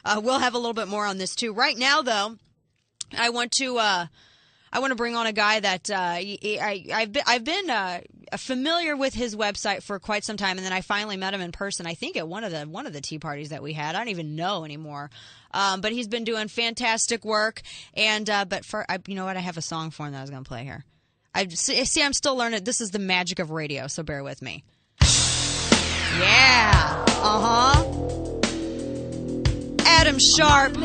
we'll have a little bit more on this too. Right now, though, I want to bring on a guy that I've been familiar with his website for quite some time, and then I finally met him in person. I think at one of the tea parties that we had. I don't even know anymore. But he's been doing fantastic work, and you know what? I have a song for him that I was going to play here. I'm still learning. This is the magic of radio, so bear with me. Yeah. Adam Sharp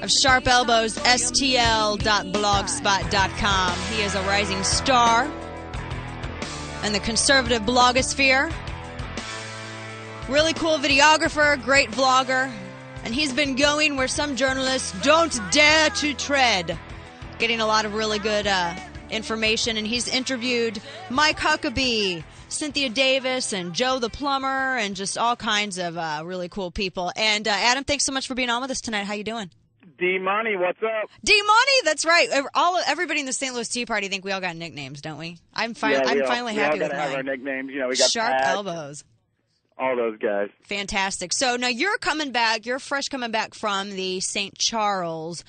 of Sharp Elbows, STL.blogspot.com. He is a rising star in the conservative blogosphere. Really cool videographer, great vlogger, and he's been going where some journalists don't dare to tread. Getting a lot of really good information, and he's interviewed Mike Huckabee, Cynthia Davis, and Joe the Plumber, and just all kinds of really cool people. And Adam, thanks so much for being on with us tonight. How you doing? D-Money, what's up? D-Money, that's right. Everybody in the St. Louis Tea Party think we all got nicknames, don't we? I'm finally happy with mine. We all got to have our nicknames. You know, we got Sharp Pat, Elbows. all those guys. Fantastic. So now you're coming back. You're fresh coming back from the St. Charles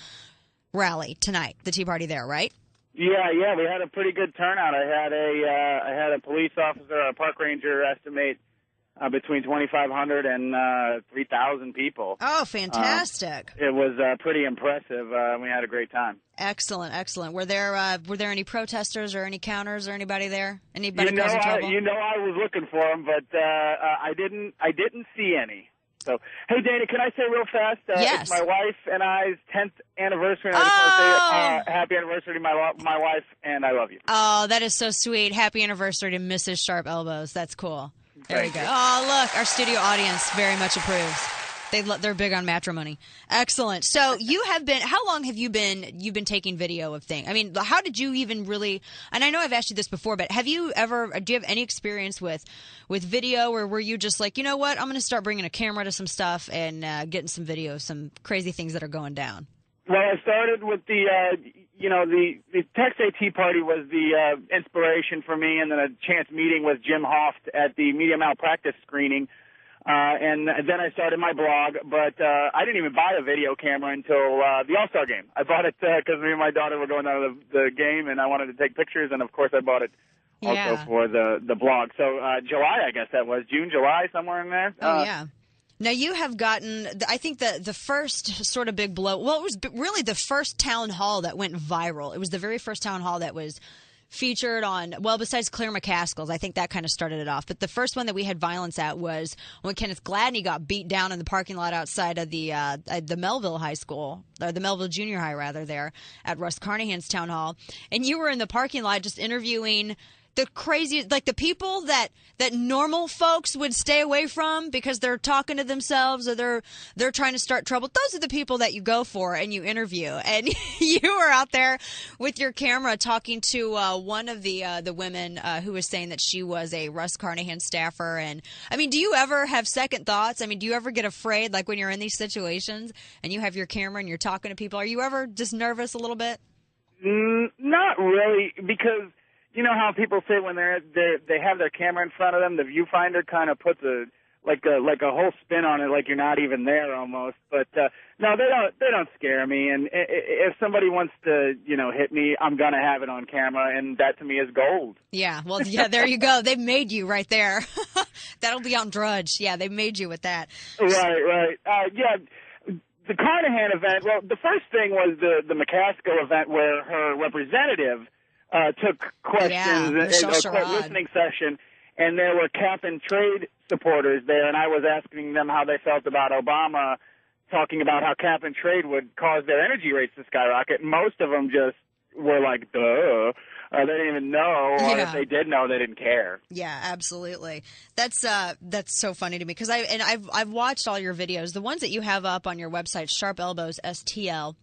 rally tonight, the Tea Party there, right? Yeah, we had a pretty good turnout. I had a police officer, a park ranger estimate between 2,500 and 3,000 people. Oh, fantastic! It was pretty impressive. We had a great time. Excellent. Were there any protesters or any counters or anybody there? Anybody causing trouble? I was looking for them, but I didn't see any. So, hey, Dana, can I say real fast? Yes. It's my wife and I's 10th anniversary. I just want to say happy anniversary to my wife, and I love you. Oh, that is so sweet. Happy anniversary to Mrs. Sharp Elbows. That's cool. There you go. Oh, look, our studio audience very much approves. They're big on matrimony. Excellent. So you have been. How long have you been taking video of things? I mean, how did you even really? And I know I've asked you this before, but do you have any experience with video, or were you just like, you know what, I'm going to start bringing a camera to some stuff and getting some video of some crazy things that are going down? Well, I started with the Texas Tea Party was the inspiration for me, and then a chance meeting with Jim Hoft at the media malpractice screening. And then I started my blog, but I didn't even buy a video camera until the All-Star game. I bought it because me and my daughter were going down to the game, and I wanted to take pictures, and of course I bought it also for the blog. So July, I guess that was, June, July, somewhere in there. Yeah. Now, you have gotten, I think, the first sort of big blow. Well, it was really the first town hall that went viral. It was the very first town hall that was featured on, well, besides Claire McCaskill's, I think that kind of started it off. But the first one that we had violence at was when Kenneth Gladney got beat down in the parking lot outside of the Melville High School, or the Melville Junior High, rather, there at Russ Carnahan's town hall. And you were in the parking lot just interviewing the crazy, like the people that normal folks would stay away from because they're talking to themselves or they're trying to start trouble. Those are the people that you go for and you interview. And you were out there with your camera talking to one of the women who was saying that she was a Russ Carnahan staffer. And I mean, do you ever have second thoughts? I mean, do you ever get afraid, like when you're in these situations and you have your camera and you're talking to people? Are you ever just nervous a little bit? Not really, because you know how people say when they have their camera in front of them, the viewfinder kind of puts a whole spin on it, like you're not even there almost. But no, they don't scare me. And if somebody wants to, hit me, I'm gonna have it on camera, and that to me is gold. Yeah, well, yeah, there you go. They've made you right there. That'll be on Drudge. Yeah, they made you with that. Right. The Carnahan event. Well, the first thing was the McCaskill event where her representative took questions in a listening session, and there were cap and trade supporters there, and I was asking them how they felt about Obama talking about how cap and trade would cause their energy rates to skyrocket. Most of them just were like, duh. They didn't even know, or if they did know, they didn't care. Yeah, absolutely. That's so funny to me because I've watched all your videos, the ones that you have up on your website, Sharp Elbows STL.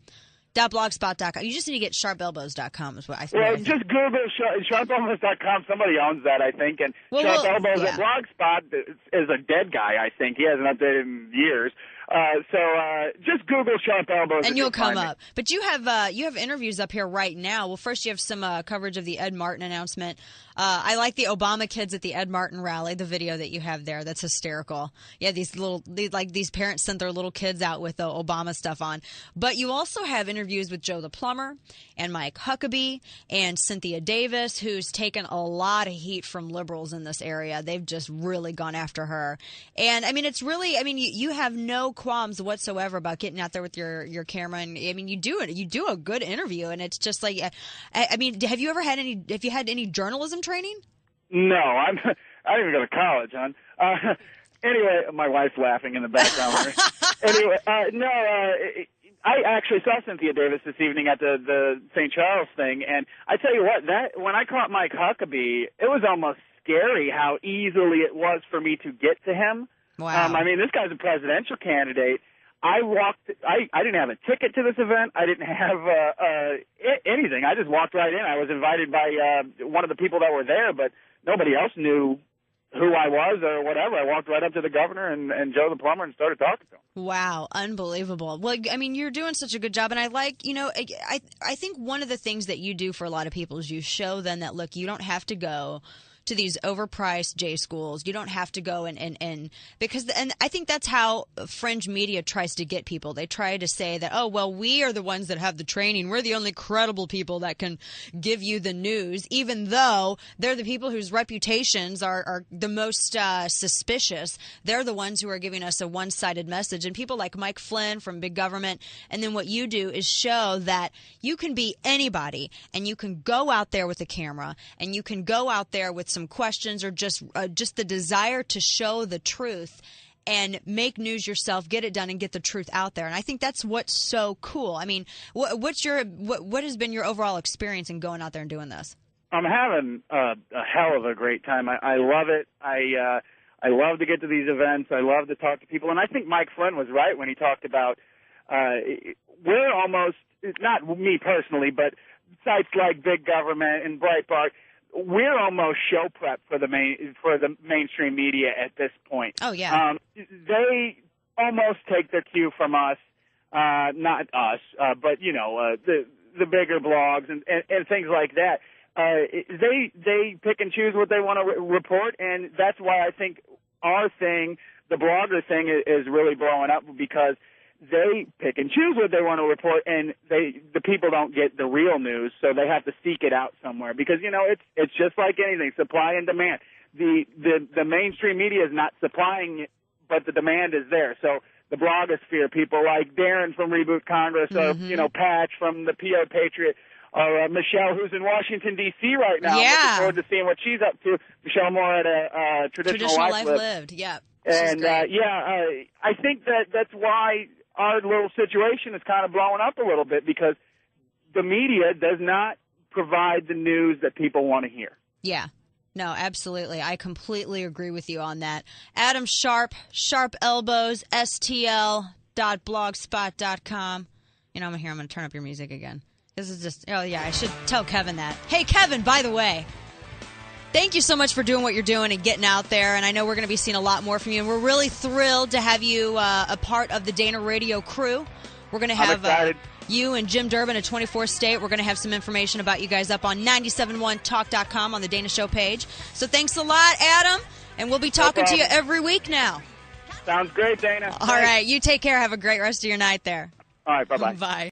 .blogspot.com. You just need to get sharpelbows.com is what I think. Well, just Google sharpelbows.com. Somebody owns that, I think. And Sharp Elbows at Blogspot is a dead guy, I think. He hasn't updated in years. So just Google Sharp Elbows. And you'll come up. But you have interviews up here right now. Well, first you have some coverage of the Ed Martin announcement. I like the Obama kids at the Ed Martin rally, the video that you have there. That's hysterical. Yeah, these parents sent their little kids out with the Obama stuff on. But you also have interviews with Joe the Plumber and Mike Huckabee and Cynthia Davis, who's taken a lot of heat from liberals in this area. They've just really gone after her. And, I mean, it's really – I mean, you have no qualms whatsoever about getting out there with your camera. And, I mean, you do a good interview. And it's just like – I mean, have you had any journalism training? No, I didn't even go to college, hon. Anyway, my wife's laughing in the background. Anyway, I actually saw Cynthia Davis this evening at the St. Charles thing, and I tell you what, that when I caught Mike Huckabee, it was almost scary how easily it was for me to get to him. Wow. I mean, this guy's a presidential candidate. I didn't have a ticket to this event. I didn't have anything. I just walked right in. I was invited by one of the people that were there, but nobody else knew who I was or whatever. I walked right up to the governor and Joe the Plumber and started talking to him. Wow, unbelievable. Well, I mean, you're doing such a good job, and I like, I think one of the things that you do for a lot of people is you show them that, look, you don't have to go to these overpriced J schools. You don't have to go and I think that's how fringe media tries to get people. They try to say that, oh, well, we are the ones that have the training. We're the only credible people that can give you the news, even though they're the people whose reputations are the most suspicious. They're the ones who are giving us a one-sided message. And people like Mike Flynn from Big Government, and then what you do is show that you can be anybody, and you can go out there with a camera, and you can go out there with some questions or just the desire to show the truth and make news yourself, get it done, and get the truth out there. And I think that's what's so cool. I mean, what has been your overall experience in going out there and doing this? I'm having a hell of a great time. I love it. I love to get to these events. I love to talk to people. And I think Mike Flynn was right when he talked about we're almost, not me personally, but sites like Big Government and Breitbart, we're almost show prep for the mainstream media at this point. Oh yeah. They almost take their cue from us, not us, but the bigger blogs and things like that. They pick and choose what they want to report, and that's why I think our thing, the blogger thing, is really blowing up, because they pick and choose what they want to report, and the people don't get the real news, so they have to seek it out somewhere. Because it's just like anything, supply and demand. The mainstream media is not supplying it, but the demand is there. So the blogosphere, people like Darren from Reboot Congress, or Patch from the PR Patriot, or Michelle, who's in Washington D.C. right now. Yeah. I'm looking forward to seeing what she's up to. Michelle Moore at a Traditional Life Lived. Yeah. And I think that's why our little situation is kind of blowing up a little bit, because the media does not provide the news that people want to hear. Yeah. No, absolutely. I completely agree with you on that. Adam Sharp, Sharp Elbows, STL.blogspot.com. I'm going to turn up your music again. This is just, I should tell Kevin that. Hey, Kevin, by the way, thank you so much for doing what you're doing and getting out there. And I know we're going to be seeing a lot more from you. And we're really thrilled to have you a part of the Dana Radio crew. We're going to have you and Jim Durbin at 24 State. We're going to have some information about you guys up on 971talk.com on the Dana Show page. So thanks a lot, Adam. And we'll be talking to you every week now. Sounds great, Dana. All right. You take care. Have a great rest of your night there. All right. Bye-bye. Bye.